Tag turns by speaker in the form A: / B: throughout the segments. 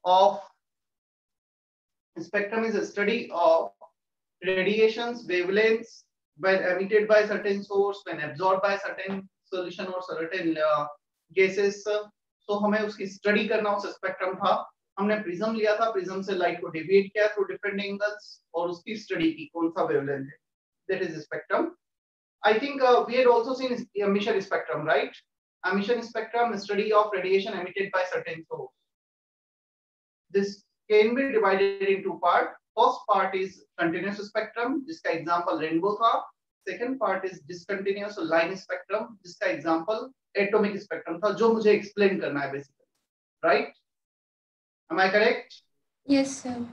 A: of spectrum is a study of radiations, wavelengths when emitted by certain source, when absorbed by certain solution or certain gases. So हमें उसकी study करना उस spectrum था. हमने prism लिया था, prism से लाइट को डेविएट किया थ्रू डिफरेंट एंगल्स और उसकी स्टडी की कौन सा वेवलेंथ है. That is spectrum. I think we had also seen emission spectrum, right? Emission spectrum, study of radiation emitted by certain source. This can be divided in two parts. First part is continuous spectrum, जिसका example rainbow था. Second part is discontinuous line spectrum, जिसका example atomic spectrum था, जो मुझे explain करना है basically, right? Am I correct?
B: Yes, sir.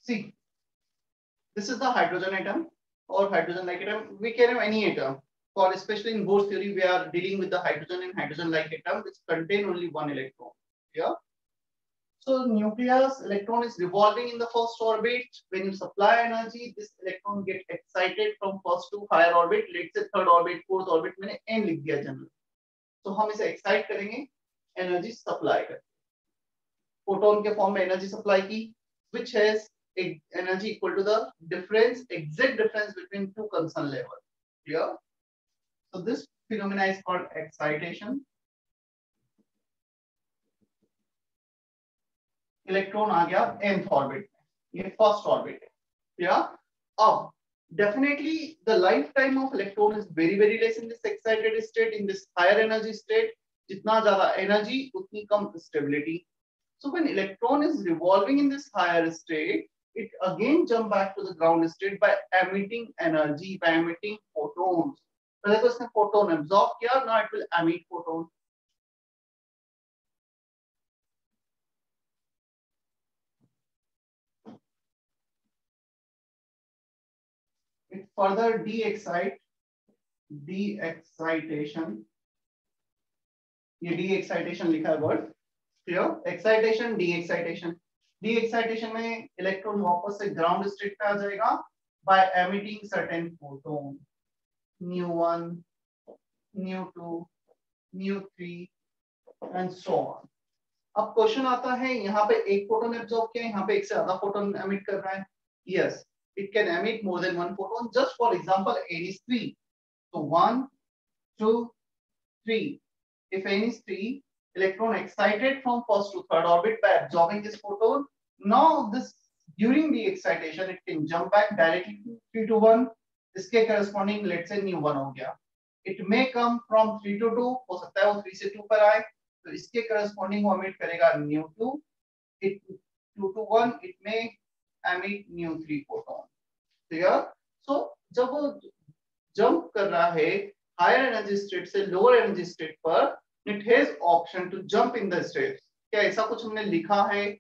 A: See, this is the hydrogen atom or hydrogen-like atom. We can have any atom. For especially in Bohr's theory, we are dealing with the hydrogen and hydrogen-like atom, which contain only one electron. Yeah. So nucleus electron is revolving in the first orbit. When you supply energy, this electron get excited from first to higher orbit. Let's say third orbit, fourth orbit. मैंने n लिख दिया general. तो हम इसे excite करेंगे, energy supply करेंगे. Photon के form में energy supply की, which has energy equal to the difference, exact difference between two concern level. Clear? So this phenomena is called excitation. Electron आ गया nth ऑर्बिट में, ये फर्स्ट ऑर्बिट है. या अब definitely the lifetime of electron is very less in this excited state, in this higher energy state. जितना ज्यादा energy उतनी कम stability. So when electron is revolving in this higher state, it again jump back to the ground state by emitting energy, by emitting photons. पहले तो इसने photon absorb किया, now it will emit photon. It further de-excitation. ये de-excitation लिखा है word. Clear? Excitation, de-excitation में electron वापस से ग्राउंड स्टेट पे आ जाएगा by emitting certain photon, nu1, nu2, nu3 and so on. अब क्वेश्चन आता है, यहाँ पे एक फोटोन एब्जॉर्ब किया, यहाँ पे एक से ज्यादा फोटोन एमिट कर रहा है. Yes, it can emit more than one photon. Just for example, n is 3. So 1, 2, 3. If n is 3, electron excited from first to third orbit by absorbing this photon. Now this during the excitation it can jump back directly to 3 to 1. इसके corresponding let's say nu 1 हो गया. It may come from 3 to 2. हो सकता है वो 3 से 2 पर आए. तो इसके corresponding वो emit करेगा nu 2. It 2 to 1 it may emit nu 3 photon. Clear? So जब वो jump कर रहा है higher energy state से lower energy state पर, it has option to jump in the states. क्या ऐसा कुछ हमने लिखा है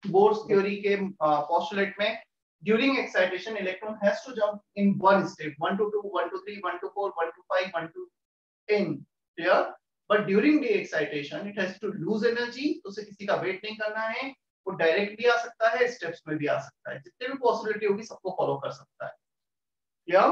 A: Bohr's theory के postulate में? During excitation, electron has to jump in one state, 1 to 2, 1 to 3, 1 to 4, 1 to 5, 1 to n. Clear? But during the excitation, it has to lose energy. तो उसे किसी का वेट नहीं करना है. वो डायरेक्ट भी आ सकता है, स्टेप्स में भी आ सकता है. जितने भी पॉसिबिलिटी होगी सबको फॉलो कर सकता है. या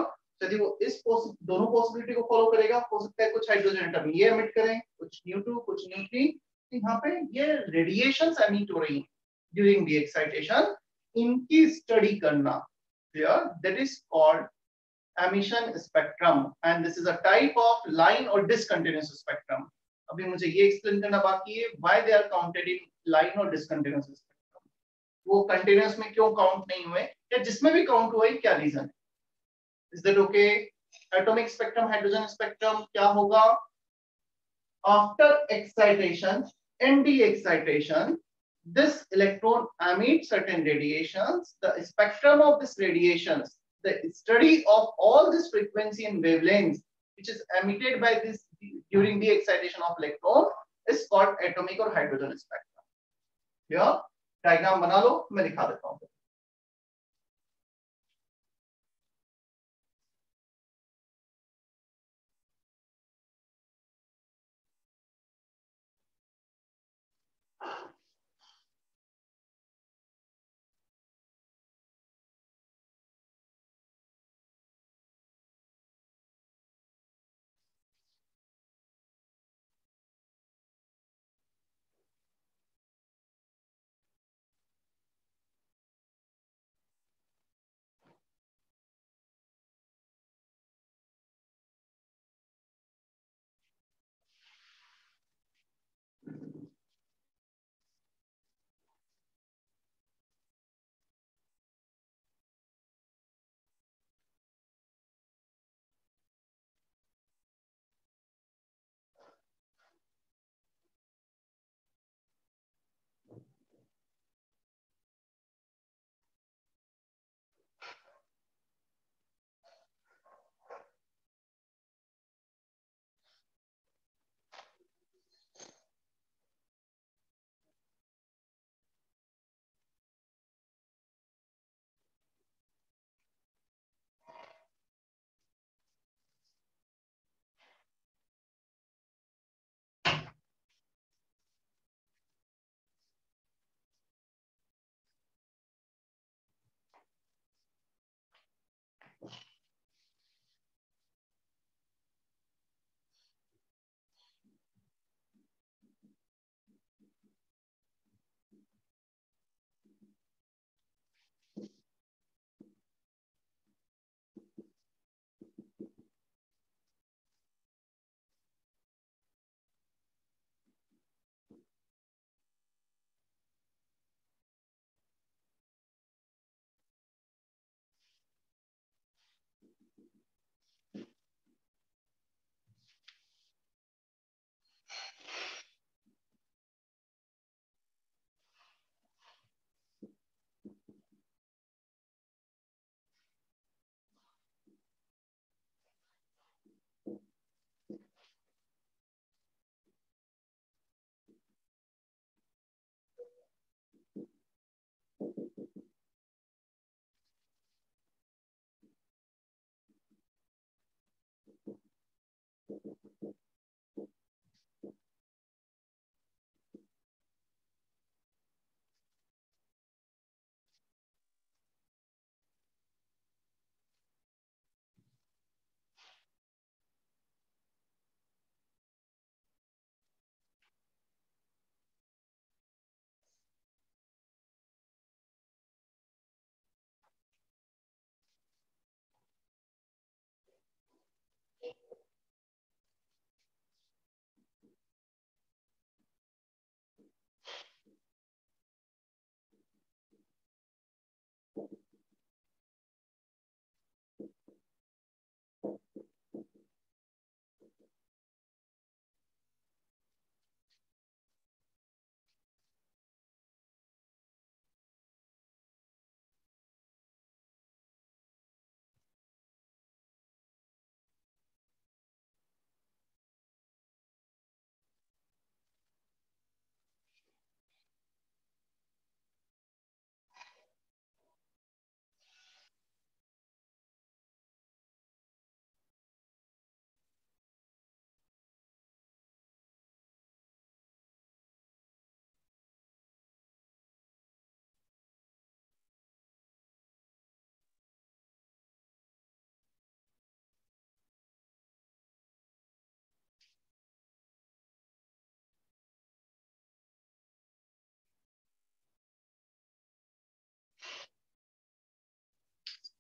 A: यदि वो इस दोनों पॉसिबिलिटी को फॉलो करेगा, हो सकता है कुछ हाइड्रोजन एटम ये एमिट करें, कुछ nu2, कुछ nu3. यहाँ पे ये रेडिएशंस एमिट हो रही हैं ड्यूरिंग द एक्साइटेशन. इनकी स्टडी करना. Clear? That is called emission spectrum and this is a type of line or discontinuous spectrum. अभी मुझे ये एक्सप्लेन करना बाकी है why they are counted in line or discontinuous spectrum. वो कंटिन्यूअस में क्यों काउंट नहीं हुए, या जिसमें भी काउंट हुए क्या रीजन है? Is that okay? Atomic spectrum, hydrogen spectrum क्या होगा? After excitation and de-excitation, this electron emits certain radiations. The spectrum of this radiations, the study of all this frequency and wavelengths which is emitted by this during de-excitation of electron is called atomic or hydrogen spectrum. Here diagram बना लो, मैं दिखा देता हूँ.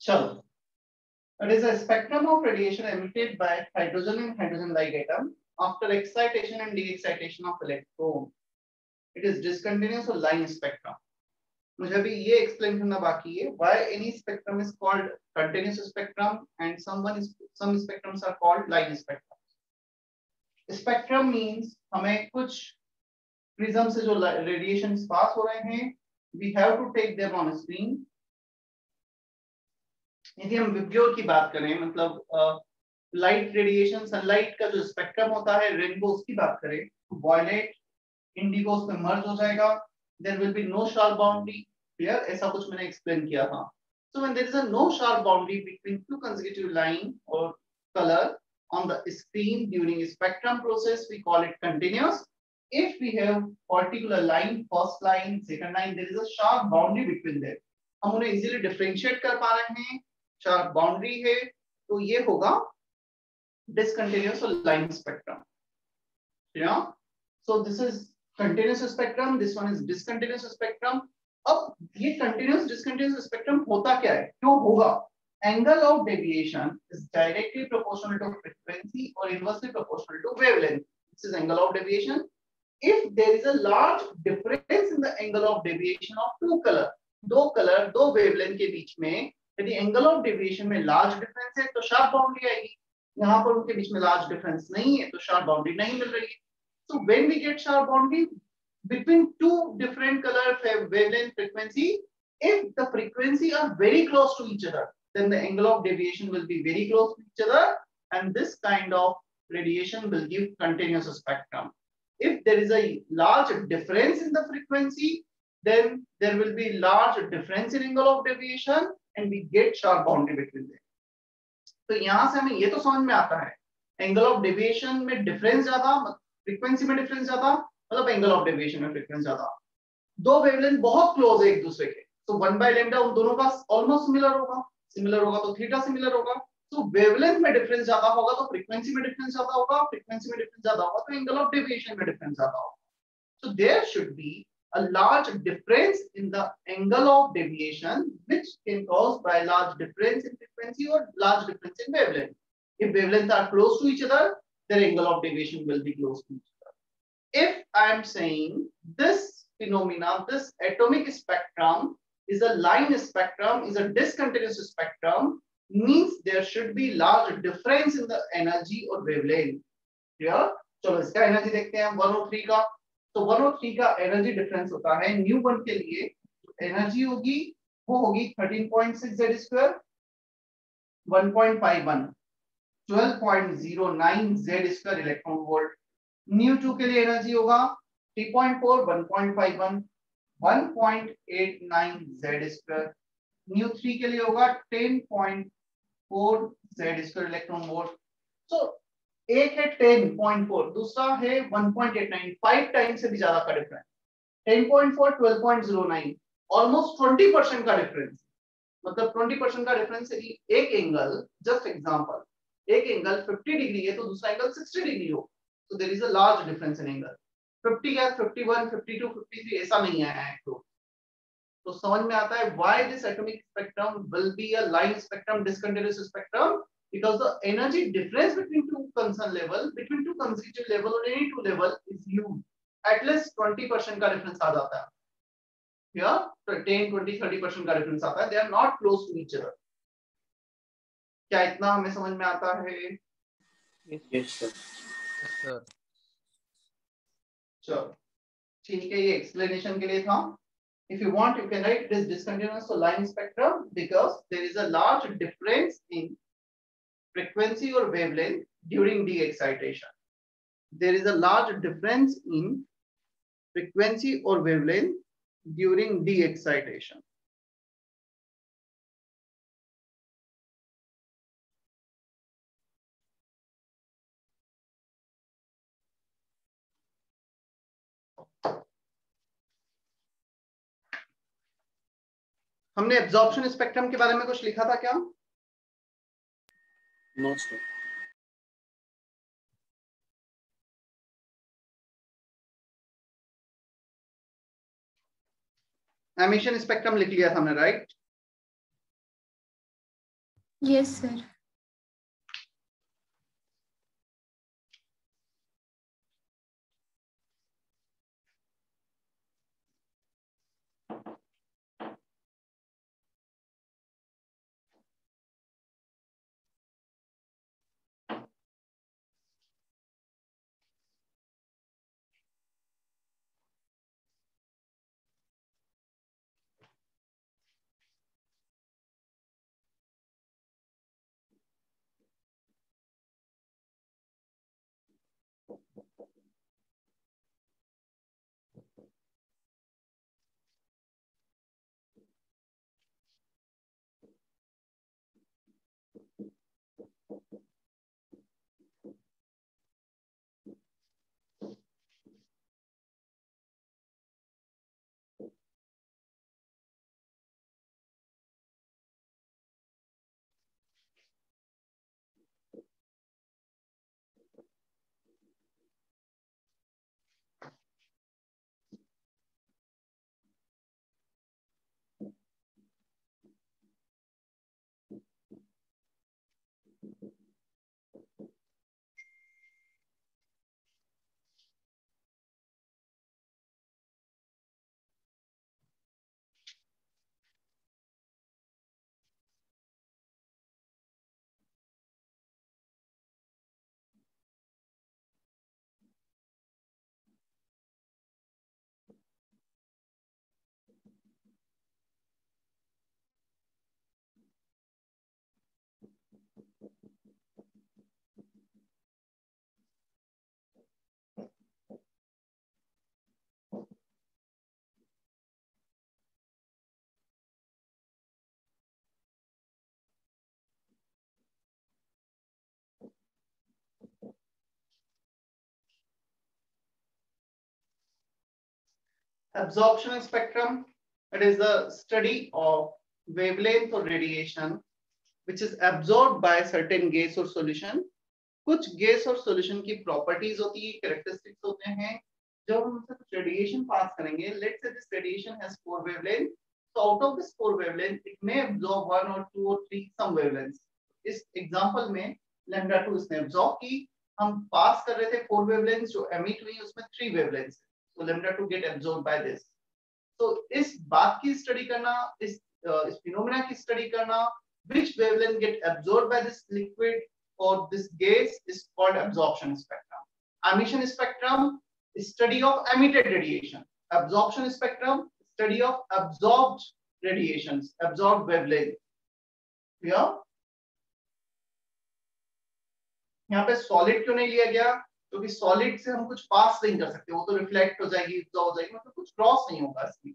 A: चलो, it is a spectrum of radiation emitted by hydrogen and hydrogen-like atom after excitation and de-excitation of electron. It is discontinuous or line spectrum. मुझे अभी ये explain करना बाकी है why any spectrum is called continuous spectrum and some spectrums are called line spectrum. Spectrum means हमें कुछ prism से जो रेडिएशन पास हो रहे हैं we have to take them on screen. यदि हम विब्ग्योर की बात करें मतलब लाइट रेडिएशन सनलाइट का जो स्पेक्ट्रम होता है रेनबो उसकी बात करें वॉयलेट इंडिगो उसमें मर्ज हो जाएगा. There will be no sharp boundary. Clear? ऐसा कुछ मैंने एक्सप्लेन किया था. So when there is a no sharp boundary between two consecutive line और colour on the screen during spectrum process we call it continuous. If we have particular line first line second line there is a sharp boundary between them. हम उन्हें easily differentiate कर पा रहे हैं. sharp boundary है तो ये होगा discontinuous or line spectrum. Yeah, so this is continuous spectrum, this one is discontinuous spectrum. अब ये continuous discontinuous spectrum होता क्या है, क्यों होगा? Angle of deviation is directly proportional to frequency or inversely proportional to wavelength. This is angle of deviation. If there is a large difference in the angle of deviation of two color, दो wavelength के बीच में यदि angle of deviation में large difference है तो sharp boundary आएगी. यहाँ पर उनके बीच में large difference नहीं है तो sharp boundary नहीं मिल रही है. So when we get sharp boundary between two different color wavelength frequency, if the frequency are very close to each other, then the angle of deviation will be very close to each other and this kind of radiation will give continuous spectrum. If there is a large difference in the frequency, then there will be large difference in angle of deviation and we get sharp boundary between them. तो यहाँ से हमें ये तो समझ में आता है एंगल ऑफ डेविएशन में डिफरेंस ज्यादा, फ्रीक्वेंसी में डिफरेंस ज्यादा, मतलब एंगल ऑफ डेविएशन में फ्रीक्वेंसी ज्यादा. दो वेवलेंथ बहुत क्लोज है एक दूसरे के, तो 1 by lambda उन दोनों का ऑलमोस्ट सिमिलर होगा तो थीटा सिमिलर होगा. तो वेवलेंथ में डिफरेंस ज्यादा होगा तो फ्रीक्वेंसी में डिफरेंस ज्यादा होगा, फ्रीक्वेंसी में डिफरेंस ज्यादा होगा तो एंगल ऑफ डेविएशन में डिफरेंस ज्यादा होगा. So there should be a large difference in the angle of deviation which can cause by large difference in frequency or large difference in wavelength. If wavelengths are close to each other, their angle of deviation will be close to each other. If I am saying this phenomena, this atomic spectrum is a line spectrum, is a discontinuous spectrum, means there should be large difference in the energy or wavelength. Clear? चलो इसका energy देखते हैं 103 का. तो 103 का energy difference होता है new one के लिए एनर्जी होगी वो होगी 13.6 z square 1.51 12.09 z square electron volt. New two के लिए एनर्जी होगा 3.4 1.51 1.89 z स्क्वायर. न्यू 3 के लिए होगा 10.4 z स्क्वायर इलेक्ट्रॉन वोल्ट. सो एक है 10.4 दूसरा है 1.89 5 टाइम्स से भी ज्यादा का डिफरेंस. 10.4 12.09 ऑलमोस्ट 20% का डिफरेंस. मतलब 20% का डिफरेंस यदि एक एंगल जस्ट एग्जांपल एक एंगल 50 डिग्री है तो दूसरा एंगल 60 डिग्री हो तो there is a large difference in angle. 50 का 51 52 53 ऐसा नहीं आया है तो समझ में आता है why this atomic spectrum will be a line spectrum discontinuous spectrum. Because the energy difference between two concern level, between two consecutive level or any two level is huge. At least 20% का difference आ जाता है. Yeah, 10, 20, 30% का difference आता है. They are not close to each other. क्या इतना हमें समझ में आता है?
B: Yes, sir.
A: चलो ठीक है, ये explanation के लिए था. If you want, you can write this discontinuous or line spectrum because there is a large difference in frequency or wavelength during de-excitation. There is a large difference in frequency or wavelength during de-excitation. हमने absorption spectrum के बारे में कुछ लिखा था क्या?
B: No, sir.
A: Emission spectrum लिख लिया था हमने, right?
C: Yes sir.
A: Absorption spectrum, it is the study of wavelength or radiation which is absorbed by certain gas or solution. कुछ गैस और सॉल्यूशन की प्रॉपर्टीज होती है, कैरेक्टरिस्टिक्स होते हैं, जब हम उनसे कुछ रेडिएशन पास करेंगे, let's say this radiation has four wavelength, so out of this four wavelength it may absorb one or two or three some wavelengths. इस एग्जांपल में लैम्डा 2 इसने absorb की, हम पास कर रहे थे फोर वेवलेंथ्स जो एमिट हुई उसमें three wavelengths, so lambda 2 get absorbed by this. तो इस बात की स्टडी करना, इस फिनोमेना की स्टडी करना, which wavelength get absorbed by this liquid or this gas is called absorption spectrum. Emission spectrum is study of emitted radiation. Absorption spectrum study of absorbed radiations, absorbed wavelength. Clear? यहाँ पे solid क्यों नहीं लिया गया? क्योंकि solid से हम कुछ पास नहीं कर सकते, वो तो रिफ्लेक्ट हो जाएगी, एब्जॉर्ब हो जाएगी, मतलब कुछ क्रॉस नहीं होगा इसमें.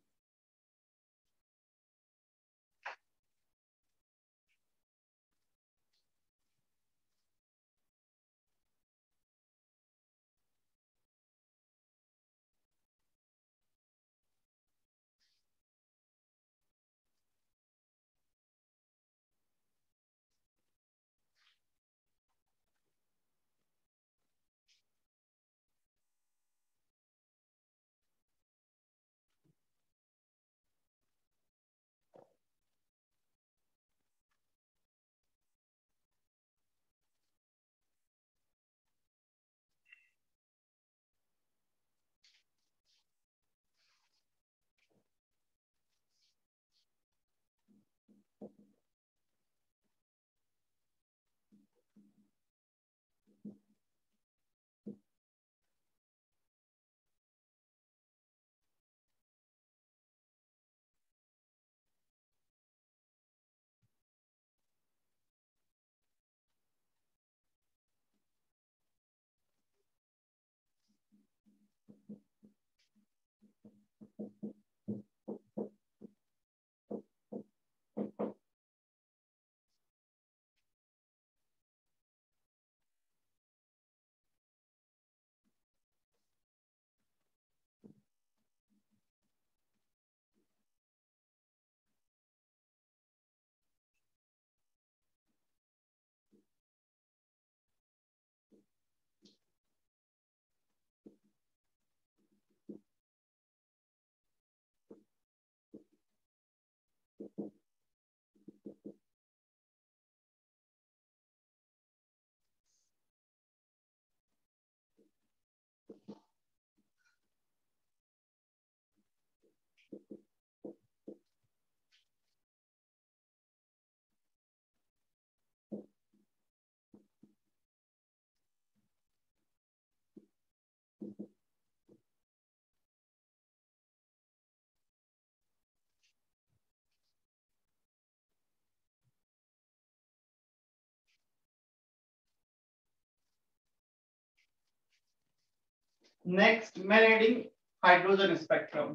A: नेक्स्ट मैं रीडिंग हाइड्रोजन स्पेक्ट्रम.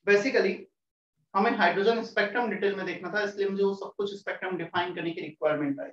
A: बेसिकली हमें हाइड्रोजन स्पेक्ट्रम डिटेल में देखना था, इसलिए मुझे वो सब कुछ स्पेक्ट्रम डिफाइन करने की रिक्वायरमेंट आई.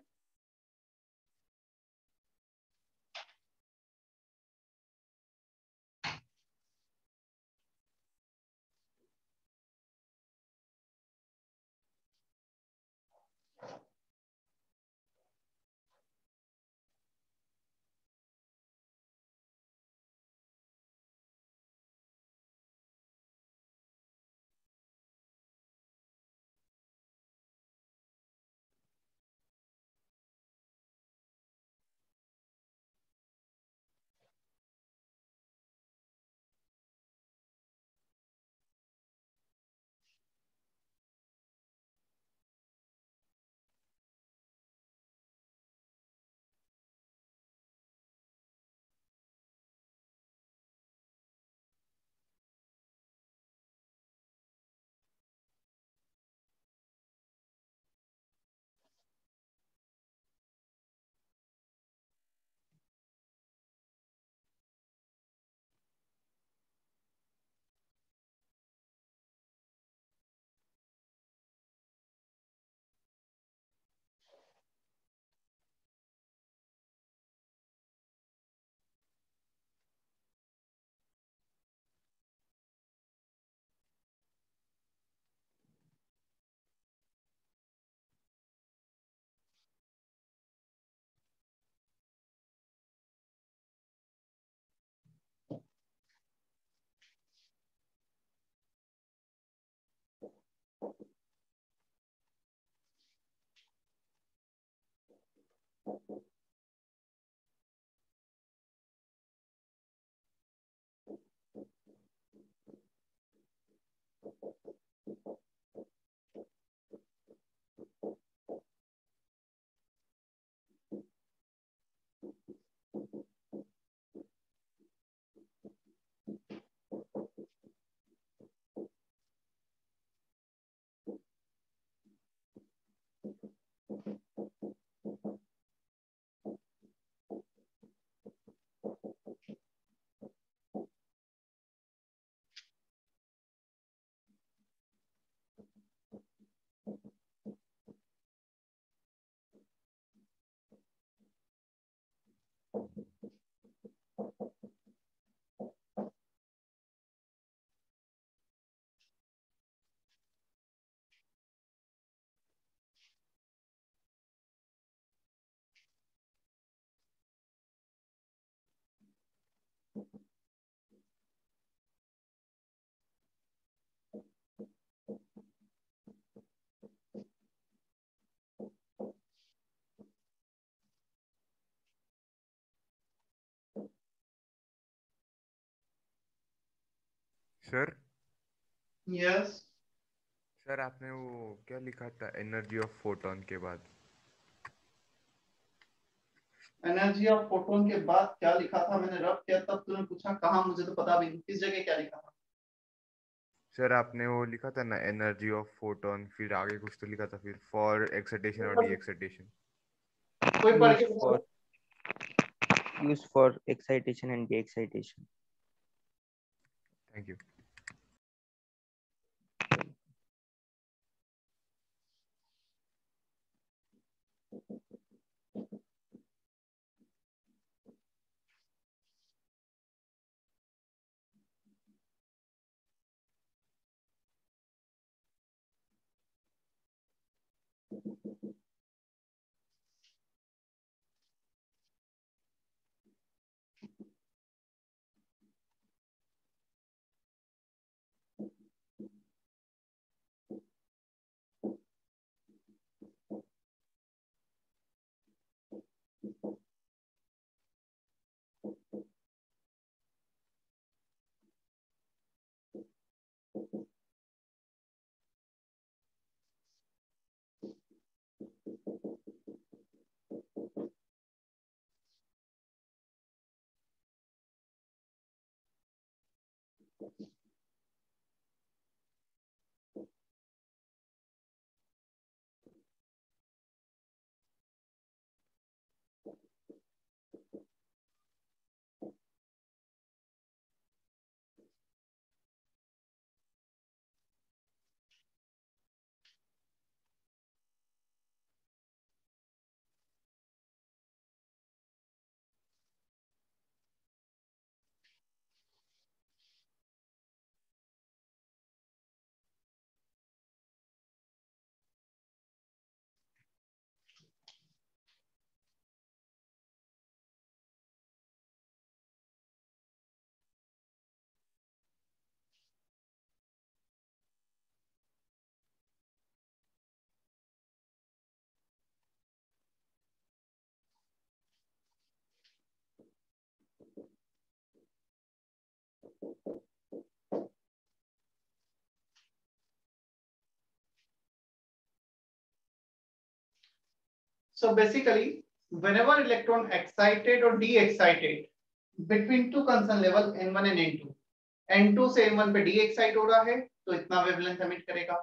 C: सर
A: यस
C: सर आपने वो क्या लिखा था एनर्जी ऑफ फोटोन के बाद?
A: एनर्जी ऑफ फोटोन के बाद क्या लिखा था? मैंने रब किया तब तूने पूछा कहाँ, मुझे तो पता भी नहीं किस जगह क्या लिखा था।
C: सर आपने वो लिखा था ना एनर्जी ऑफ फोटोन, फिर आगे कुछ तो लिखा था फिर फॉर एक्साइटेशन और डी एक्साइटेशन।
A: कोई पढ़ के
B: Used
A: बताओ।
B: for used for excitation and de-excitation.
C: Thank you.
A: So basically, whenever electron excited or de-excited between two concern level n1 and n2, n2 से n1 पे de-excite हो रहा है तो इतना वेवलेंथ एमिट करेगा,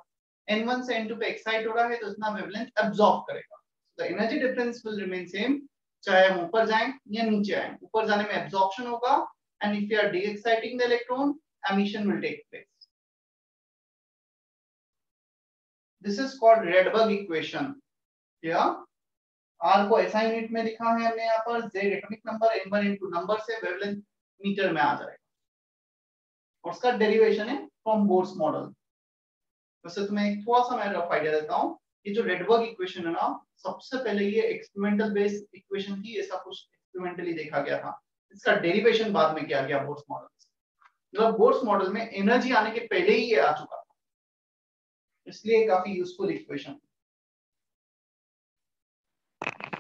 A: n1 से n2 पे excite हो रहा है तो इतना वेवलेंथ absorb करेगा. The energy difference will remain same चाहे हम ऊपर जाएं या नीचे आएं. ऊपर जाने में absorption होगा and if you are de-exciting the electron, emission will take place. This is called Rydberg equation. Yeah. R को SI यूनिट में लिखा है हमने यहाँ पर, Z atomic number, n1 n2 number से वेवलेंथ मीटर में आ जाएगा और उसका डेरिवेशन है फ्रॉम बोर्स मॉडल. वैसे तुम्हें एक थोड़ा सा मैं रफ आइडिया देता हूँ. ये जो रेडबर्ग इक्वेशन है ना, सबसे पहले ये एक्सपेरिमेंटल बेस्ड इक्वेशन थी, ऐसा कुछ एक्सपेरिमेंटली देखा गया था. इसका डेरिवेशन बाद में किया गया बोर्स मॉडल से. मतलब बोर्स मॉडल में एनर्जी आने के पहले ही ये आ चुका था, इसलिए काफी यूजफुल इक्वेशन.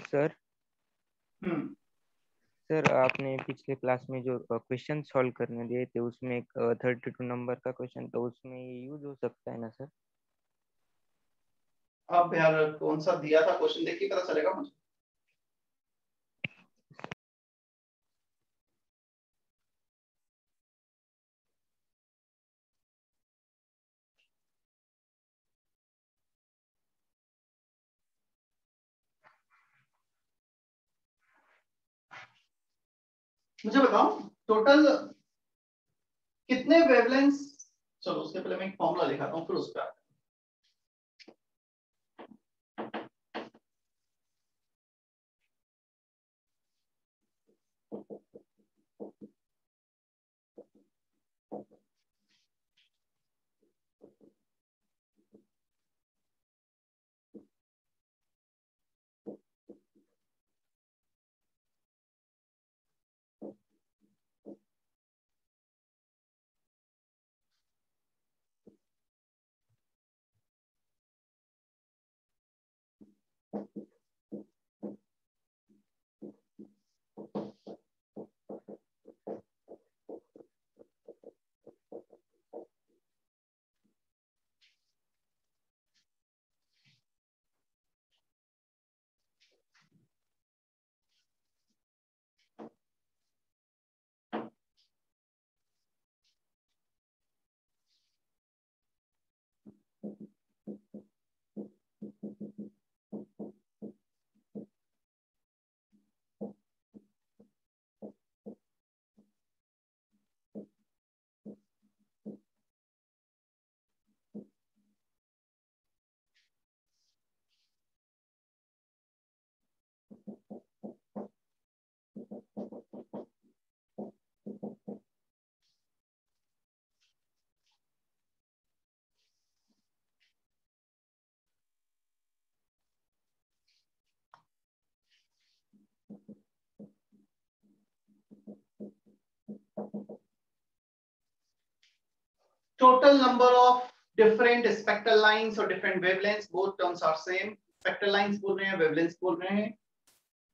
B: Sir,
A: हम्म।
B: सर आपने पिछले क्लास में जो क्वेश्चन सॉल्व करने दिए थे उसमें एक 32 नंबर का क्वेश्चन, तो उसमें ये यूज हो सकता है ना सर?
A: अब यार कौन सा दिया था क्वेश्चन, देख के पता चलेगा मुझे। मुझे बताओ टोटल कितने वेवलेंथ। चलो उसके पहले मैं एक फॉर्मूला लिखाता हूँ फिर उस पर आते total number of different spectral lines or different wavelengths, both terms are same। spectral lines बोल रहे हैं, wavelengths बोल रहे हैं।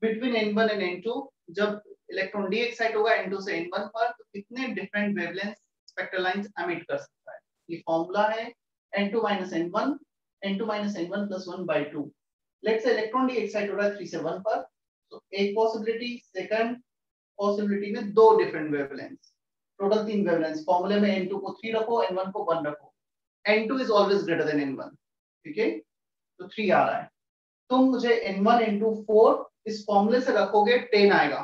A: between n1 and n2 जब इलेक्ट्रॉन डी एक्साइट होगा n2 से n1 पर, तो कितने different wavelength spectral lines emit कर सकता है। ये फॉर्मूला है n2 n1 n2 n1 plus 1 by 2। Let's say electron D excite हो रहा है 3 से 1 पर, तो एक पॉसिबिलिटी, सेकंड पॉसिबिलिटी में दो डिफरेंट वेवलेंथ्स, टोटल तीन वेवलेंथ्स। फॉर्मूले में n2 को 3 रखो, n1 को 1 रखो। n2 is always greater than n1, ठीक है, तो 3 आ रहा है। तुम मुझे n1 into 4 इस फॉर्मूले से रखोगे 10 आएगा।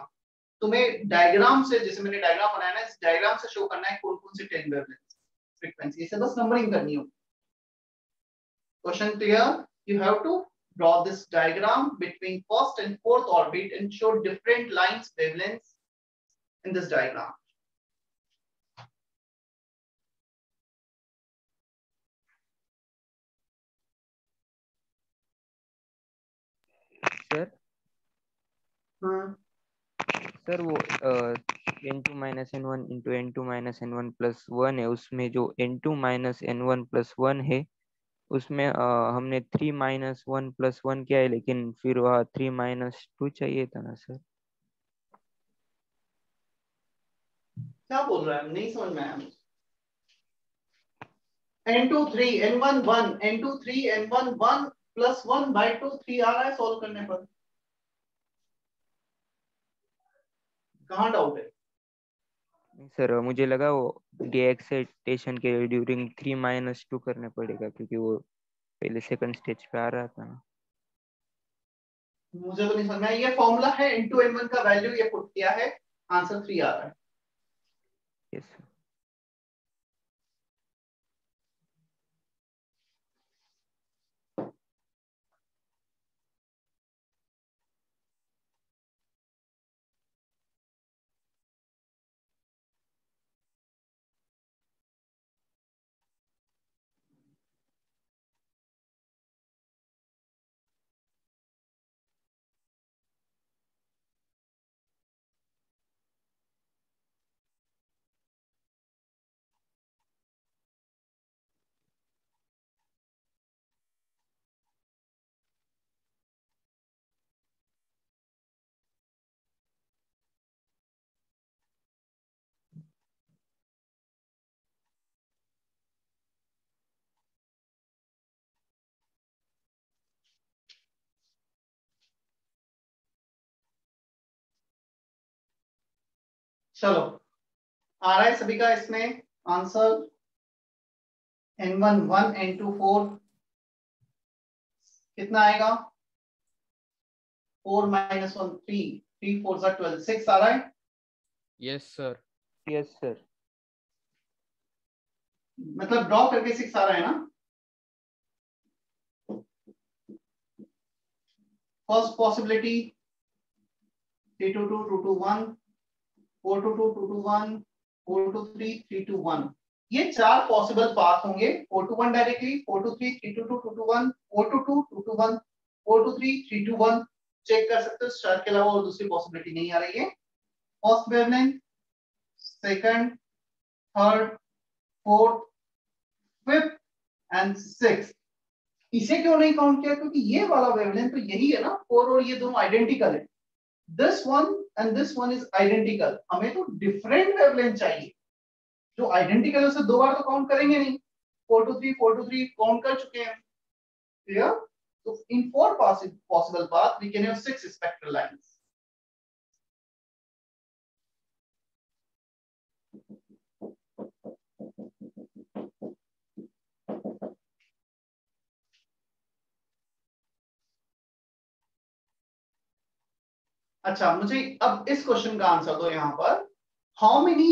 A: तुम्हें डायग्राम से, जैसे मैंने डायग्राम बनाया ना, इस डायग्राम से शो करना है कौन कौन से 10 वेवलेंथ फ्रीक्वेंसी, इसे बस नंबरिंग करनी होगी। Question clear? You have to draw this diagram between first and fourth orbit and show different lines wavelengths in this diagram।
B: Sir
A: हाँ
B: सर वो n2 minus n one into n2 minus n one plus one है, उसमें जो n2 minus n one plus one है उसमें हमने 3 minus one plus one किया है, लेकिन फिर वह 3 माइनस टू चाहिए था ना सर?
A: क्या बोल रहा है, नहीं समझ में आया मुझे। n2 3 n1 1 n2 3 n1 1 plus 1 by 2 3 आ रहा है सॉल्व करने पर। कहाँ डाउट है?
B: नहीं सर, मुझे लगा वो डीएक्साइटेशन के ड्यूरिंग 3 माइनस टू करने पड़ेगा, क्योंकि वो पहले सेकंड स्टेज पे आ रहा था ना।
A: मुझे तो नहीं समझ में आया। ये फॉर्मूला है n2 n1 का वैल्यू ये पुट किया है, आंसर 3 आ रहा है।
B: Yes sir.
A: चलो आ रहा है सभी का इसमें आंसर N1 1 N2 4 कितना आएगा 4 minus 1 3 3 4 are 12 6 आ रहा है
D: यस सर।
B: Yes sir.
A: मतलब ड्रॉ करके 6 आ रहा है ना फर्स्ट पॉसिबिलिटी 3 2 2 2 2 1 4 2 2 2 2 1 4 2 3 3 2 1 ये चार पॉसिबल पाथ होंगे 4 2 1 डायरेक्टली 4 2 3 3 2 2 2 2 1 4 2 2 2 2 1 4 2 3 3 2 1 चेक कर सकते हो स्टार के अलावा और दूसरी पॉसिबिलिटी नहीं आ रही है first wavelength second third fourth fifth and sixth इसे क्यों नहीं काउंट किया क्योंकि ये वाला वेवलेंथ तो यही है ना 4 और ये दोनों आइडेंटिकल है this one and this one is identical हमें तो डिफरेंट वेवलेंथ चाहिए जो आइडेंटिकल है उसे दो बार तो काउंट करेंगे नहीं 4 2 3 काउंट कर चुके हैं clear so in four possible paths we can have 6 spectral lines अच्छा मुझे अब इस क्वेश्चन का आंसर दो यहां पर how many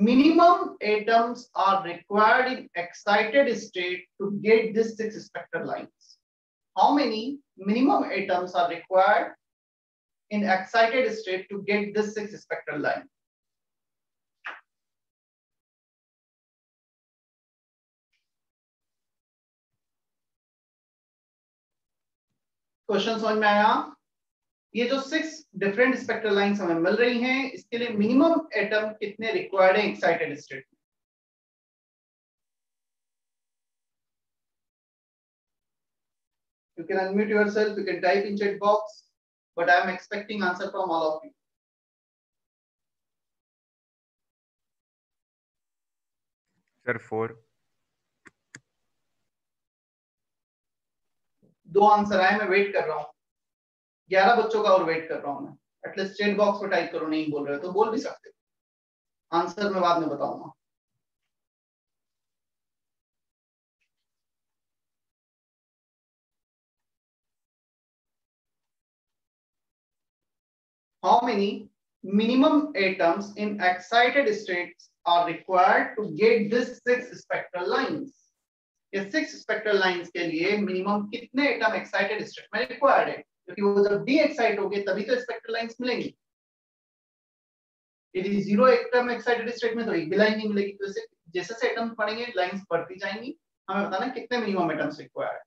A: minimum atoms are required in excited state to get this 6 spectral lines how many minimum atoms are required in excited state to get this 6 spectral line question समझ में आया ये जो 6 different spectral lines हमें मिल रही हैं इसके लिए मिनिमम एटम कितने रिक्वायर्ड है एक्साइटेड स्टेट में you can unmute yourself you can type in chat box but I am expecting answer from all of you
C: sir 4
A: दो आंसर आए मैं वेट कर रहा हूं 11 बच्चों का और वेट कर रहा हूं मैं एटलीस्ट चैट बॉक्स में टाइप करो नहीं बोल रहे हो तो बोल भी सकते हो आंसर मैं बाद में बताऊंगा how many minimum atoms in excited states are required to get this 6 spectral lines ये 6 स्पेक्ट्रल लाइंस के लिए मिनिमम कितने एटम एक्साइटेड स्टेट में रिक्वायर्ड है क्योंकि वो जब डी एक्साइट होंगे तभी तो स्पेक्ट्रल लाइंस मिलेंगी यदि जीरो एटम एक्साइटेड स्टेट में तो एक भी लाइन नहीं मिलेगी तो जैसे से एटम पढ़ेंगे लाइंस बढ़ती जाएंगी हमें बताना कितने मिनिमम एटम्स रिक्वायर्ड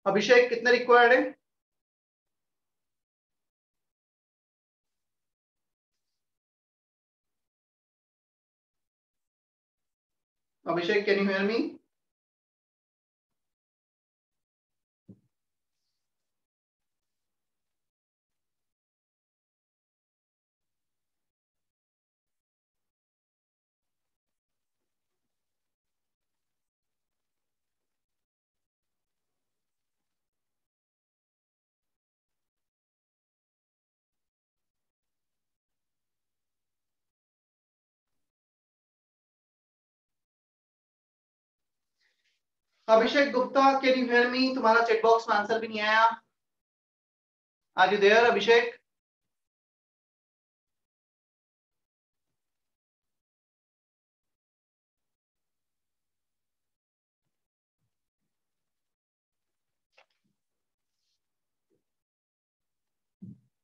A: अभिषेक कितने रिक्वायर्ड है Abhishek, can you hear me? Abhishek Gupta, can you hear me? तुम्हारा चैट बॉक्स में आंसर भी नहीं आया। आर यू देयर अभिषेक?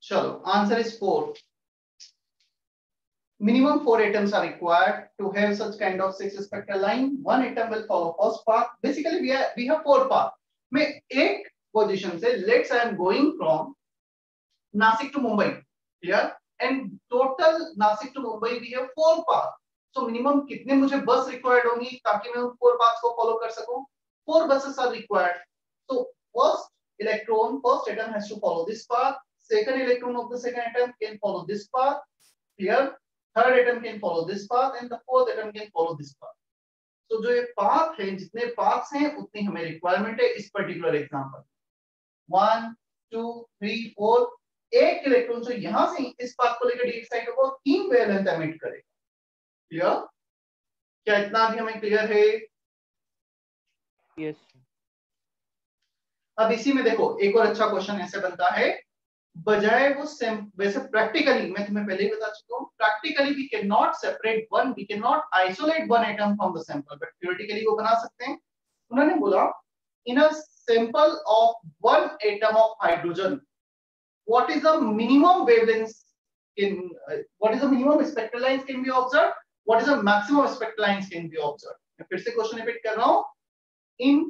A: चलो, answer is 4. Minimum 4 atoms are required to have such kind of 6 spectral line. One atom will follow first path. Basically, we have 4 path. मैं एक position से let's I am going from Nasik to Mumbai, clear? And total Nasik to Mumbai we have 4 path. So minimum कितने मुझे बस required होंगी ताकि मैं उन 4 paths को follow कर सकूं? 4 buses are required. So first atom has to follow this path. Second electron of the second atom can follow this path. Clear? Third atom can follow this path and the fourth atom can follow this path. So जो ये path है, जितने paths हैं उतनी हमें requirement है इस particular example. 1, 2 3 4 एक इलेक्ट्रॉन जो यहां से इस पाथ को लेकर डी एक्साइट होगा 3 वेवलेंथ एमिट करेगा। क्लियर? क्या इतना भी हमें क्लियर है?
B: यस।
A: अब इसी में देखो एक और अच्छा क्वेश्चन ऐसे बनता है, बजाय वो वैसे प्रैक्टिकली मैं तुम्हें पहले ही बता चुका हूं, practically we can not separate one, we can not isolate one atom from the sample, but theoretically वो बना सकते हैं। उन्होंने बोला in a sample of one atom of hydrogen what is the minimum wavelength in what is the minimum spectral lines can be observed, what is the maximum spectral lines can be observed। मैं फिर से question repeat कर रहा हूं, in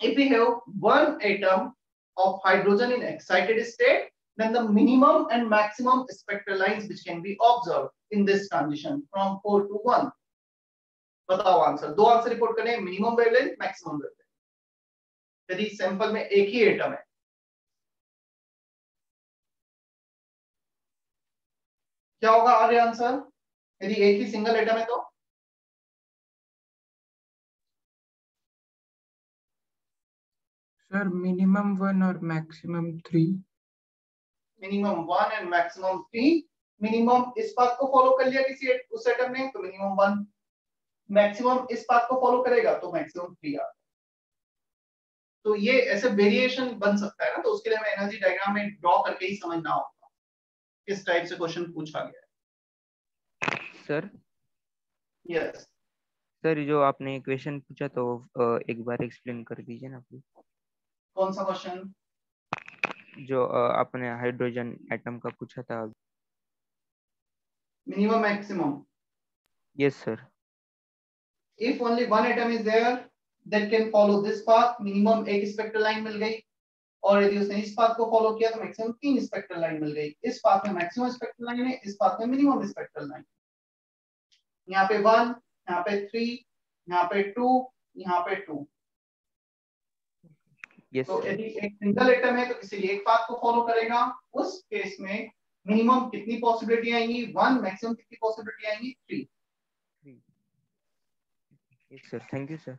A: if we have one atom of hydrogen in excited state, then the minimum and maximum spectral lines which can be observed in this transition from 4 to 1, बताओ answer. दो answer report करें, minimum wavelength maximum wavelength. यदि sample में एक ही atom है, क्या होगा आगे आंसर? यदि एक ही सिंगल एटम है तो
D: सर मिनिमम 1 और maximum 3।
A: Minimum 1 and maximum 3। Minimum इस पाथ को फॉलो कर लिया किसी उस एटम ने तो मिनिमम 1, मैक्सिमम इस पाथ को फॉलो करेगा तो मैक्सिमम 3 आ। तो ये ऐसे वेरिएशन बन सकता है ना, तो उसके लिए हमें एनर्जी डायग्राम में ड्रॉ करके ही समझना होगा किस टाइप से क्वेश्चन पूछा गया है।
B: सर
A: यस
B: सर जो आपने क्वेश्चन पूछा तो एक बार एक्सप्लेन कर दीजिए ना प्लीज।
A: कौन सा क्वेश्चन?
B: जो आपने हाइड्रोजन एटम का पूछा था।
A: Minimum maximum.
B: Yes sir.
A: If only one atom is there that can follow this path, minimum एक स्पेक्ट्रल लाइन मिल गई, और यदि उसने इस पाथ को फॉलो किया तो मैक्सिमम 3 स्पेक्ट्रल लाइन मिल गई। इस पाथ में मैक्सिमम स्पेक्ट्रल लाइन है, इस पाथ में मिनिमम स्पेक्ट्रल लाइन। यहाँ पे 1, यहाँ पे 3, यहाँ पे 2, यहाँ पे 2।
B: यस
A: तो
B: सर।
A: यदि एक सिंगल एटम है तो किसी एक पाथ को फॉलो करेगा, उस केस में मिनिमम कितनी पॉसिबिलिटी आएंगी? 1, मैक्सिमम कितनी पॉसिबिलिटी आएंगी? 3।
B: Yes sir, thank you sir.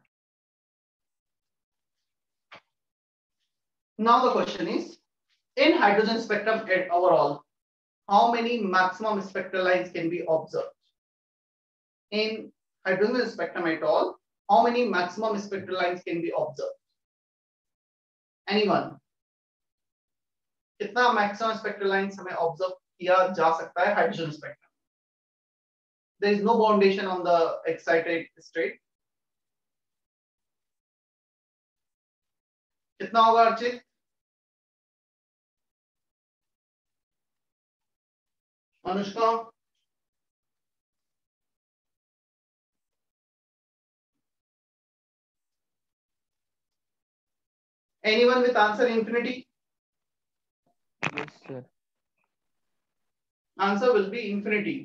A: Now the question is, in hydrogen spectrum at overall, how many maximum spectral lines can be observed? In hydrogen spectrum at all, how many maximum spectral lines can be observed? Anyone? कितना maximum spectral lines हमें observe किया जा सकता है hydrogen spectrum? There is no boundation on the excited state. कितना होगा Archit? Anushka? Anyone with answer infinity?
B: Yes sir.
A: Answer will be infinity,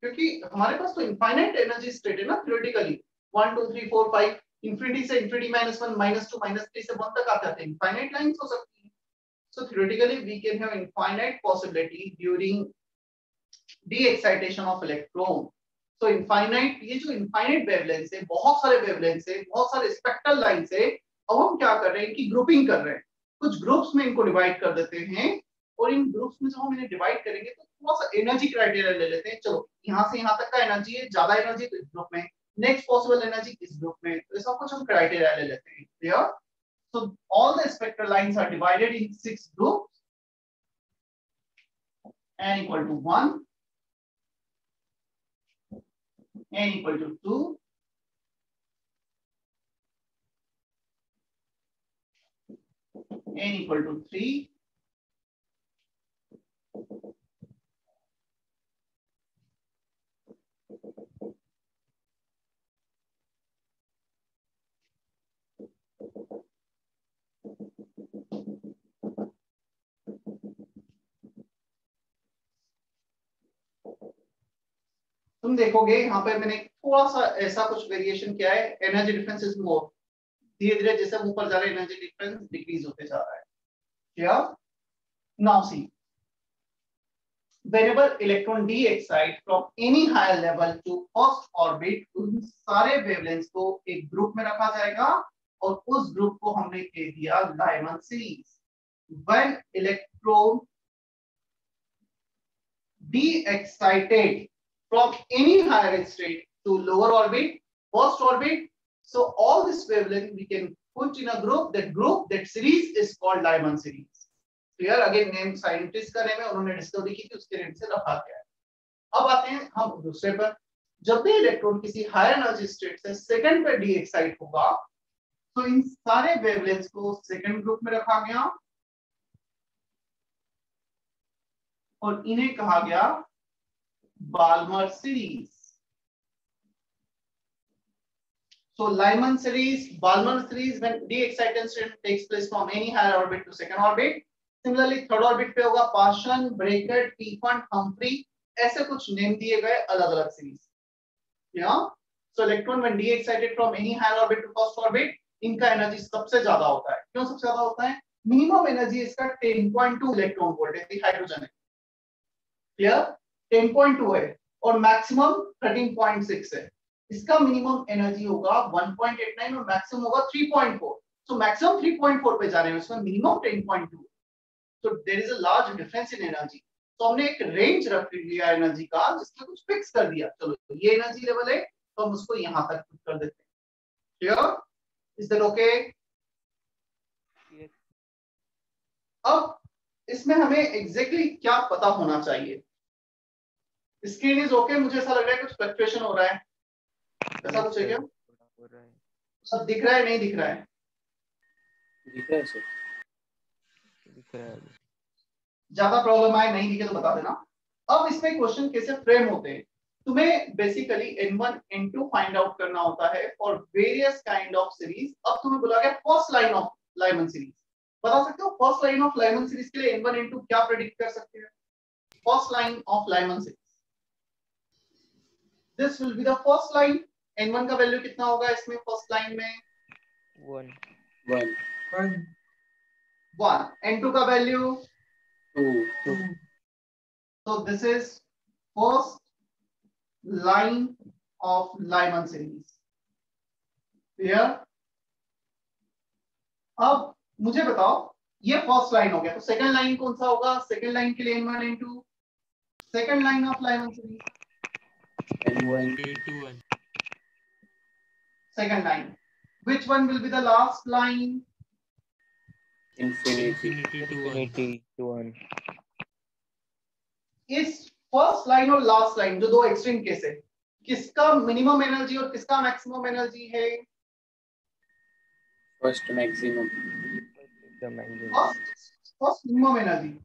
A: क्योंकि हमारे पास तो इनफाइनाइट एनर्जी स्टेट है ना थ्योरेटिकली। 1 2 3 4 5 इंफिनिटी से इंफिनिटी -1 -2 -3 से 1 तक आ जाते हैं, इनफाइनाइट लाइंस हो सकती हैं। So theoretically we can have infinite possibility during the excitation of electron. So infinite, ये जो इनफाइनाइट वेवलेंथ है, बहुत सारे वेवलेंथ है, बहुत सारे स्पेक्ट्रल लाइंस है। अब हम क्या कर रहे हैं, इनकी ग्रुपिंग कर रहे हैं, कुछ ग्रुप्स में इनको डिवाइड कर देते हैं, और इन ग्रुप्स में जब हम इन्हें डिवाइड करेंगे तो थोड़ा सा एनर्जी क्राइटेरिया ले लेते हैं। चलो यहाँ से यहाँ तक का एनर्जी है, ज्यादा एनर्जी तो इस ग्रुप में, नेक्स्ट पॉसिबल एनर्जी इस ग्रुप में, तो ऐसा कुछ हम क्राइटेरिया ले लेते हैं। Clear? So all the spectral lines are divided in 6 groups, n equal to 1, n equal to 2, n equal to 3, तुम देखोगे यहाँ पे मैंने थोड़ा सा ऐसा कुछ वेरिएशन किया है। एनर्जी डिफरेंस इज मोर, धीरे धीरे जैसे हम ऊपर जा रहे हैं एनर्जी डिफरेंस डिक्रीज होते जा रहा है। क्या? Now see, whenever electron de-excite from any higher level to first orbit, उन सारे वेवलेंथ्स को एक ग्रुप में रखा जाएगा और उस ग्रुप को हमने कह दिया Lyman series. when electron de-excited from any higher state to lower orbit, first orbit. So all this wavelength we can put in a group. That series is called Lyman series. Clear? Again, name scientist का name है, उन्होंने discovery की थी, उसके name से रखा गया है. अब आते हैं हम दूसरे पर. जब भी इलेक्ट्रॉन किसी हायर एनर्जी स्टेट से सेकंड पे डी एक्साइट होगा, तो इन सारे वेवलेंथ्स को सेकंड ग्रुप में रखा गया और इन्हें कहा गया Balmer series. So Lyman series, Balmer series, when de-excitation takes place from any higher orbit to second orbit. Similarly, third orbit पे होगा Paschen, Brackett, Tiefenbach, Humphrey, ऐसे कुछ नेम दिए गए अलग-अलग series. So electron when de-excited from any higher orbit to first orbit, इनका energy सबसे ज्यादा होता है. क्यों सबसे ज्यादा होता है? मिनिमम एनर्जी इसका 10.2 इलेक्ट्रॉन वोल्ट है, हाइड्रोजन है. क्लियर? 10.2 है और मैक्सिमम 13.6 है. इसका मिनिमम एनर्जी होगा 1.89 और मैक्सिमम होगा 3.4. सो मैक्सिमम 3.4 पे जा रहे हैं, इसमें minimum 10.2. So there is a large difference in energy. तो हमने एक रेंज रख लिया एनर्जी का, जिसमें कुछ फिक्स कर दिया. चलो ये एनर्जी लेवल है तो हम उसको यहां तक फिक्स कर देते हैं. क्लियर? Is that okay? अब इसमें हमें एग्जैक्टली क्या पता होना चाहिए. Screen is okay? मुझे ऐसा लग रहा है कुछ फ्लक्चुएशन हो रहा है. ऐसा कुछ है क्या? सब दिख रहा है, नहीं दिख रहा है?
E: दिख रहा है सर.
B: दिख रहा है.
A: ज्यादा प्रॉब्लम आए, नहीं दिखे तो बता देना. अब इसमें क्वेश्चन कैसे फ्रेम होते हैं. तुम्हें basically n1 n2 find out करना होता है for various kind of series. अब तुम्हें बोला गया first line of Lyman series. बता सकते हो first line of Lyman series के लिए n1 n2 क्या प्रेडिक्ट कर सकते हैं? First line of Lyman series, this will be the first line. n1 का वैल्यू कितना होगा इसमें फर्स्ट लाइन में?
E: 1
A: n2 का value
E: 2.
A: So this is first line of Lyman series. Clear? अब मुझे बताओ, ये फर्स्ट लाइन हो गया, तो सेकंड लाइन कौन सा होगा? सेकंड लाइन के लिए n1 n2. Second line of Lyman series,
E: n1
A: second line. Which one will be the last line?
E: infinity
B: to 1.
A: इस फर्स्ट लाइन और लास्ट लाइन जो दो एक्सट्रीम केस है, किसका मिनिमम एनर्जी और किसका मैक्सिमम एनर्जी है?
E: First maximum.
A: First minimum energy.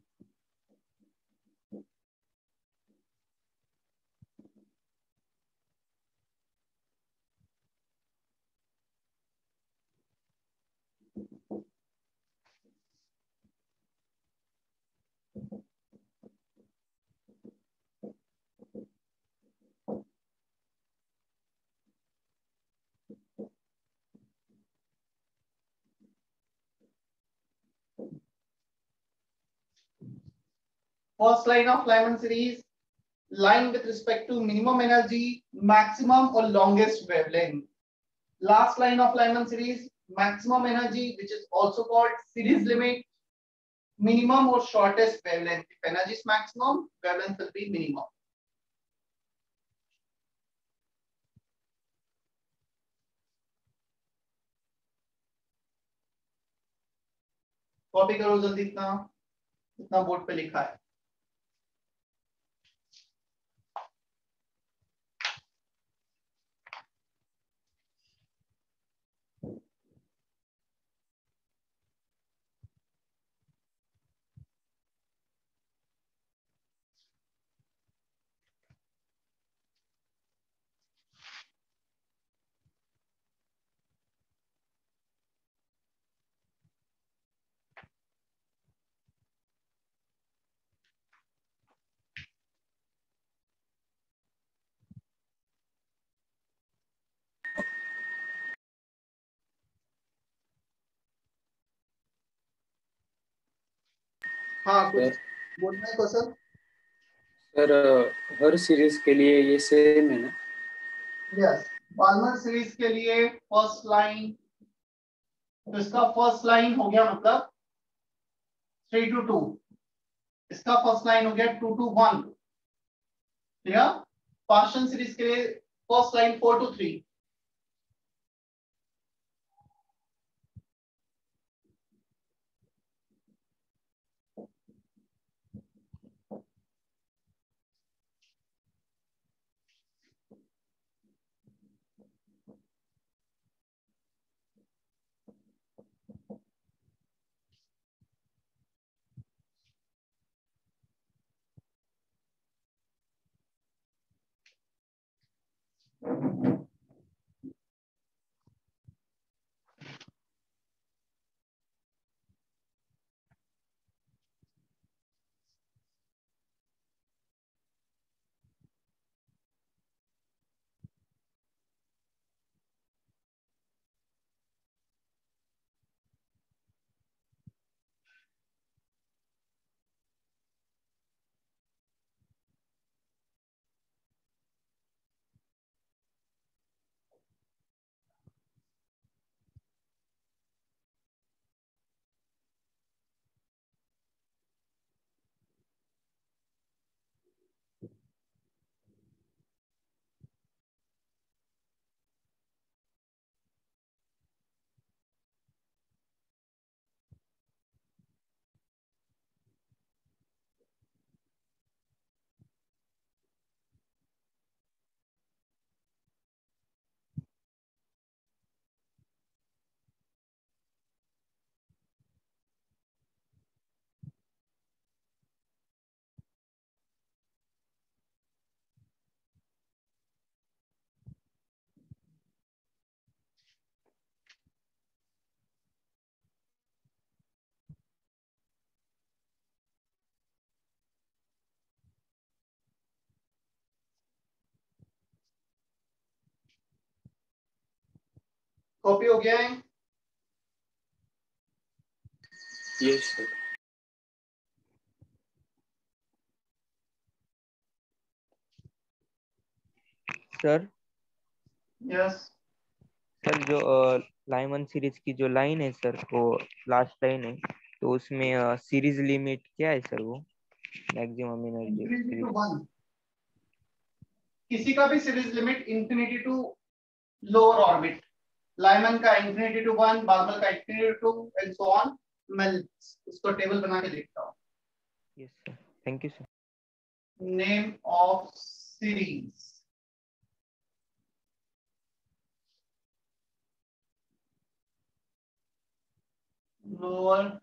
A: First line of Lyman series, line with respect to minimum energy, maximum or longest wavelength. Last line of Lyman series, maximum energy, which is also called series limit, minimum or shortest wavelength. If energy is maximum, wavelength will be minimum. Copy करो जल्दी, इतना board पे लिखा है. हाँ, कुछ बोलना है क्वेश्चन?
E: सर हर सीरीज के लिए ये सेम है ना?
A: यस, बाल्मर सीरीज के लिए फर्स्ट लाइन, तो इसका फर्स्ट लाइन हो गया मतलब 3 to 2, इसका फर्स्ट लाइन हो गया 2 to 1, क्लियर। पार्शियल सीरीज के लिए फर्स्ट लाइन 4 to 3, कॉपी हो गया है।
E: Yes sir.
B: Sir
A: yes
B: sir जो लाइमन सीरीज की जो लाइन है सर, वो लास्ट लाइन है, तो उसमें सीरीज लिमिट क्या है सर? वो मैक्सिमम एनर्जी
A: इंफिनिटी टू 1, किसी का भी series limit infinity to lower orbit, Lyman का इंफिनिटी टू 1, बार्मल का infinity to 2 and so on. मैं उसको टेबल बना के देखता हूँ।
B: Yes sir, thank you sir.
A: Name of series, lower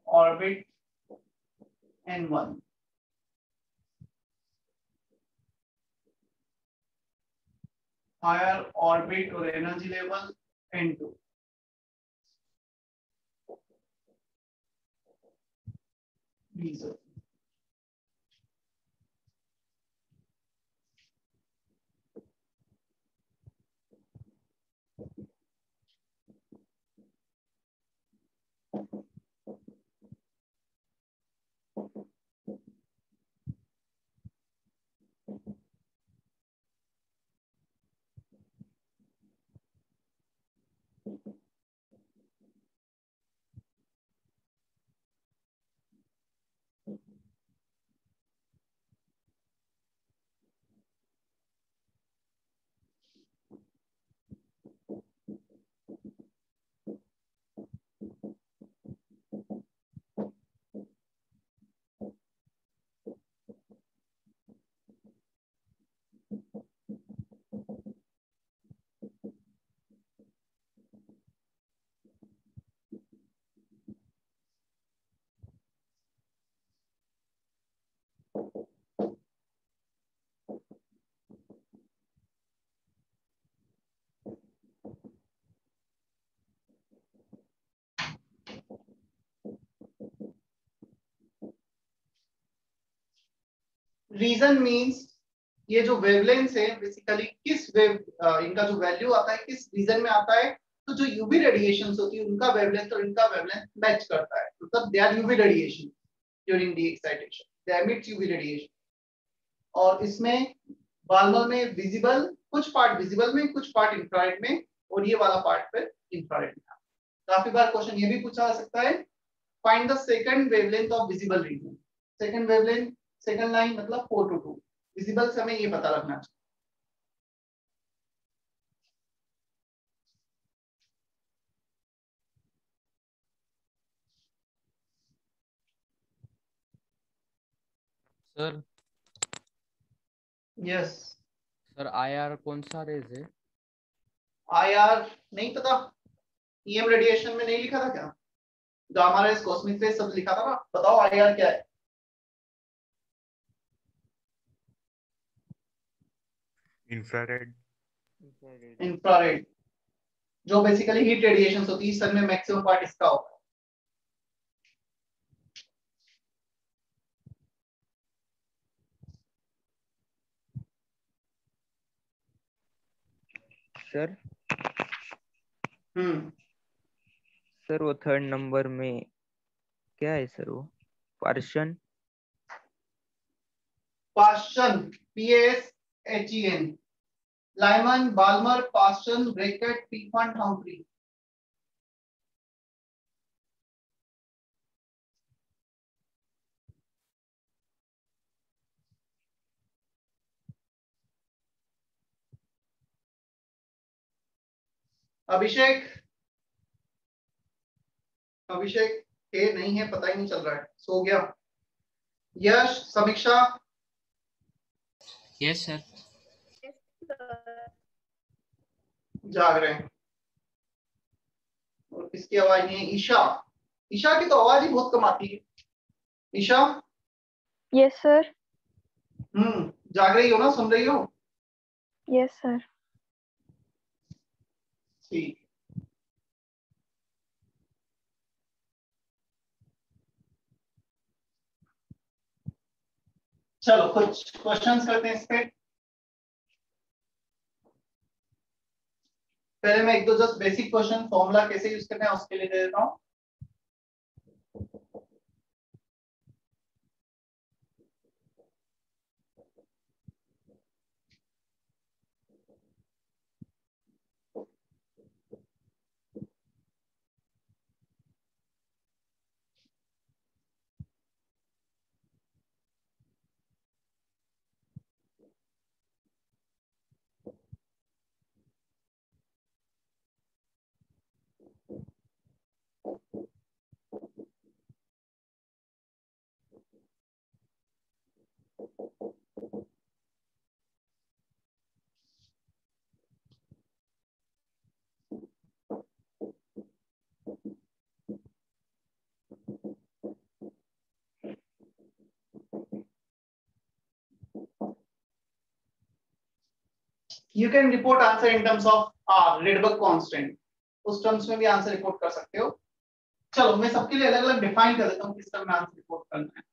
A: orbit N1, higher orbit और energy level N2। These region means ये जो वेवलेंथ है बेसिकली किस वेव इनका जो वैल्यू आता है किस रीजन में आता है, तो जो यूवी रेडिएशंस होती है उनका वेवलेंथ और इनका वेवलेंथ मैच करता है, मतलब they are UV radiation during the excitation, they emit UV radiation. और इसमें बाल्मर में विजिबल, कुछ पार्ट विजिबल में, कुछ पार्ट इंफ्रारेड में, और ये वाला पार्ट फिर इंफ्रारेड में। काफी बार क्वेश्चन ये भी पूछा जा सकता है find the second wavelength of visible region. Second wavelength, second line मतलब 4 to 2, विजिबल से हमें ये पता लगना चाहिए।
F: सर
A: यस
F: सर आईआर कौन सा रेज है?
A: आईआर नहीं पता, ईएम रेडिएशन में नहीं लिखा था क्या? गामा रेज, कॉस्मिक रेज सब लिखा था ना, बताओ आईआर क्या है?
C: इंफ्रारेड।
A: इंफ्रारेड, जो बेसिकली हीट रेडिएशन होती है, सन में मैक्सिमम पार्ट इसका होता है।
B: सर
A: हम्म,
B: सर वो थर्ड नंबर में क्या है सर? वो Paschen
A: Paschen, PASHEN, Lyman, Balmer, Paschen, Brackett, Pfund, Humphrey. Abhishek, Abhishek के नहीं है, पता ही नहीं चल रहा है, सो गया। यश, समीक्षा,
F: यस सर।
A: जाग रहे हैं। और किसकी आवाज नहीं है? ईशा, ईशा की तो आवाज ही बहुत कम आती है। Isha,
G: yes sir.
A: जाग रही हो ना, सुन रही हो?
G: Yes sir.
A: ठीक, चलो कुछ क्वेश्चंस करते हैं इस पे। पहले मैं एक दो जस्ट बेसिक क्वेश्चन, फॉर्मूला कैसे यूज करना है उसके लिए दे देता हूँ। You can report answer in terms of R, Rydberg constant, उस टर्म्स में भी आंसर रिपोर्ट कर सकते हो। चलो मैं सबके लिए अलग अलग डिफाइन कर देता हूँ किस टर्म में आंसर रिपोर्ट करना है,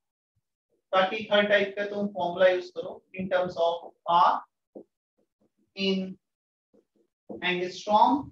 A: ताकि हर टाइप का तुम फॉर्मूला यूज करो। In terms of R, in angstrom,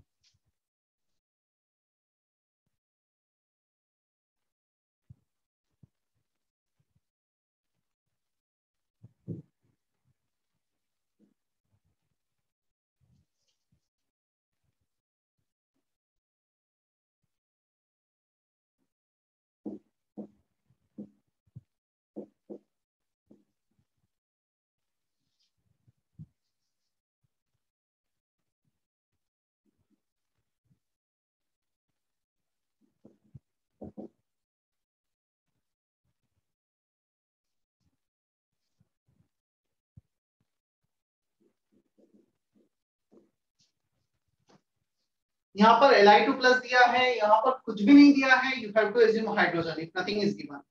A: यहाँ पर Li2 प्लस दिया है, यहाँ पर कुछ भी नहीं दिया है, you have to assume hydrogen if nothing is given.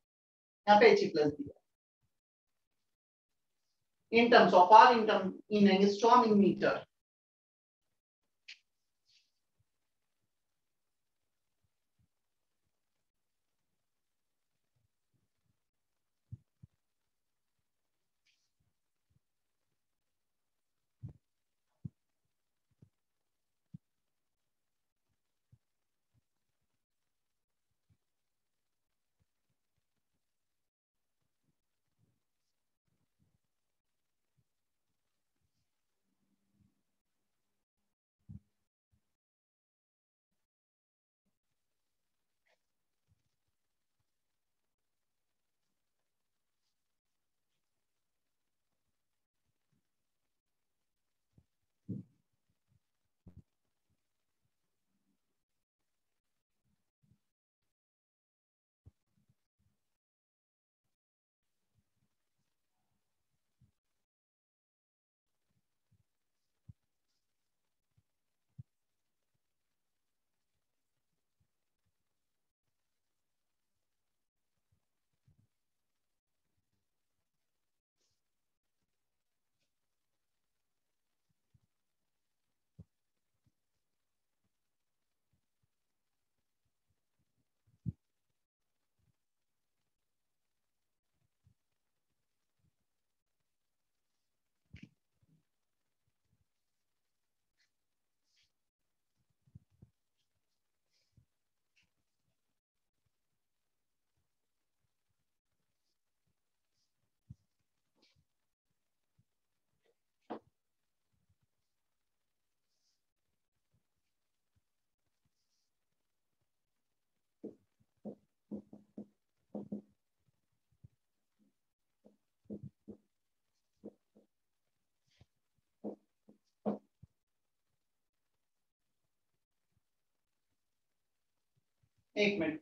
A: यहाँ पे He प्लस दिया in terms of R, in angstrom, in metre. एक minute,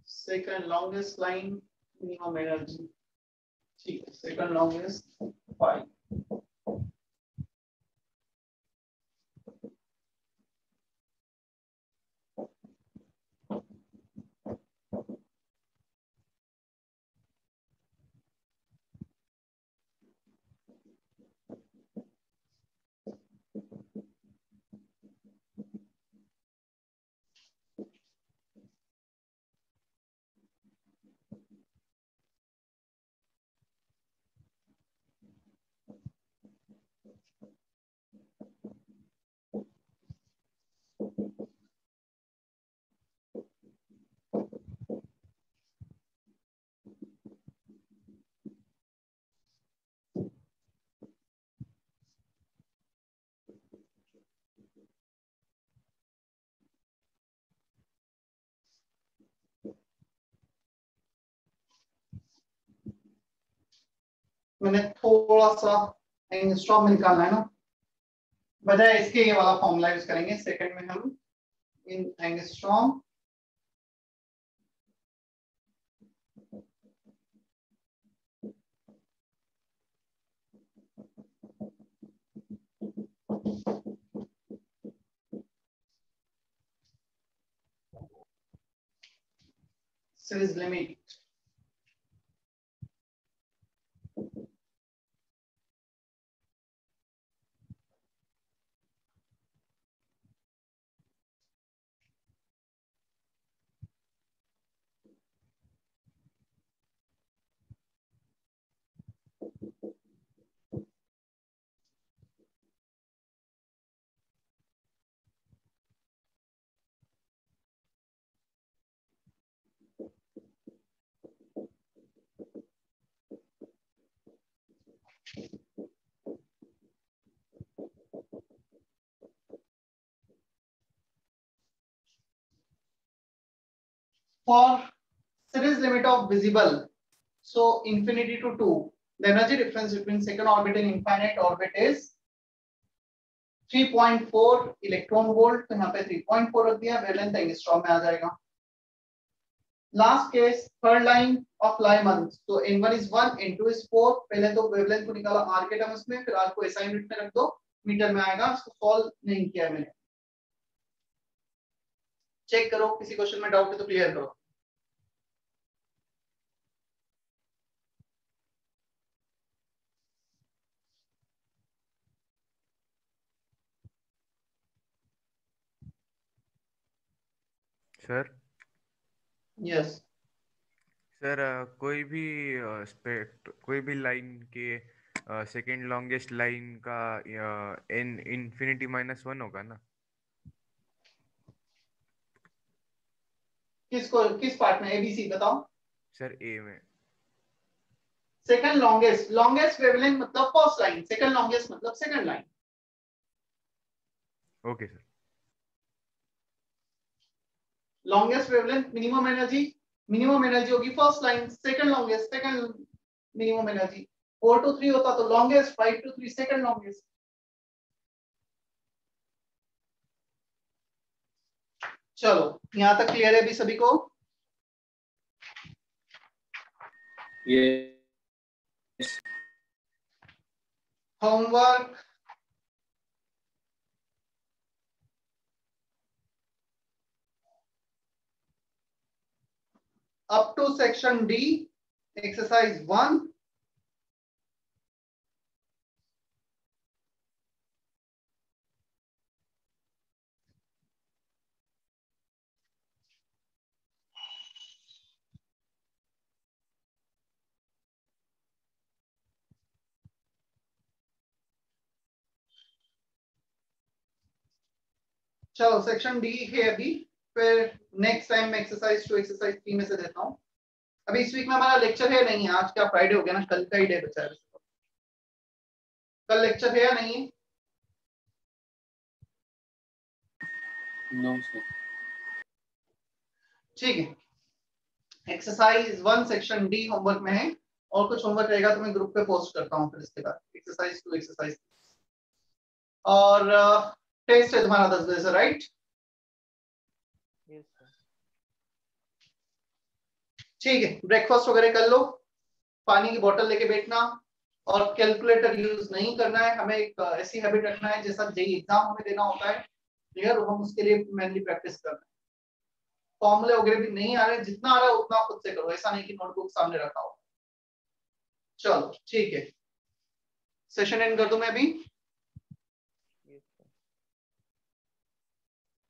A: second longest line minimum energy, ठीक है, सेकंड लॉन्गेस्ट 5। मैंने थोड़ा सा एंगस्ट्रॉम में निकालना है ना, बजाय इसके ये वाला फॉर्मूला यूज करेंगे। सेकंड में हम इन angstrom series limit for series limit of visible, so infinity to 2, the energy difference between second orbit and infinite orbit is 3.4 electron volt. तो यहाँ पे 3.4 रख दिया, वेवलेंथ एंगस्ट्रॉम में आ जाएगा। Last case third line of Lyman, तो n1 is 1, n2 is 4। पहले तो वेवलेंथ को निकाला r के टर्म्स में, फिर r को SI यूनिट में रख दो, मीटर में आएगा। इसको सॉल्व नहीं किया मैंने, चेक करो, किसी क्वेश्चन में डाउट है तो क्लियर करो।
C: सर
A: यस
C: सर कोई भी लाइन के सेकंड लॉन्गेस्ट लाइन का n इंफिनिटी -1 होगा ना?
A: किस पार्ट में, ABC बताओ।
C: सर ए में
A: सेकंड लॉन्गेस्ट, लॉन्गेस्ट वेवलेंथ मतलब फर्स्ट लाइन, सेकंड लॉन्गेस्ट मतलब second line.
C: Okay sir.
A: Longest wavelength minimum energy होगी first line, second longest second minimum energy. 4 to 3 होता तो लॉन्गेस्ट, 5 to 3 सेकंड लॉन्गेस्ट। चलो यहां तक क्लियर है अभी सभी को?
E: Yes
A: homework up to section D, exercise 1। चलो सेक्शन डी है अभी, फिर नेक्स्ट टाइम मैं एक्सरसाइज 2 एक्सरसाइज 3 में से देता हूँ। अभी इस वीक में हमारा लेक्चर है नहीं है, आज क्या फ्राइडे हो गया ना, कल का ही डे बचा है। कल लेक्चर है या नहीं है?
E: No sir.
A: ठीक है, एक्सरसाइज 1 सेक्शन डी होमवर्क में है, और कुछ होमवर्क रहेगा तो मैं ग्रुप पे पोस्ट करता हूँ फिर इसके बाद। एक्सरसाइज 2 एक्सरसाइज, और टेस्ट है तुम्हारा 10 बजे से, राइट? ठीक है, ब्रेकफास्ट वगैरह कर लो, पानी की बोतल लेके बैठना, और कैलकुलेटर यूज नहीं करना है। हमें एक ऐसी हैबिट रखना है जैसा जेई एग्जाम हमें देना होता है, क्लियर, हम उसके लिए मेनली प्रैक्टिस कर रहे हैं। फॉर्मूले वगैरह भी नहीं आ रहे, जितना आ रहा है उतना खुद से करो, ऐसा नहीं कि नोटबुक सामने रखा हो। चलो ठीक है, सेशन एंड कर दूं मैं अभी।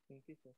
B: Thank you sir.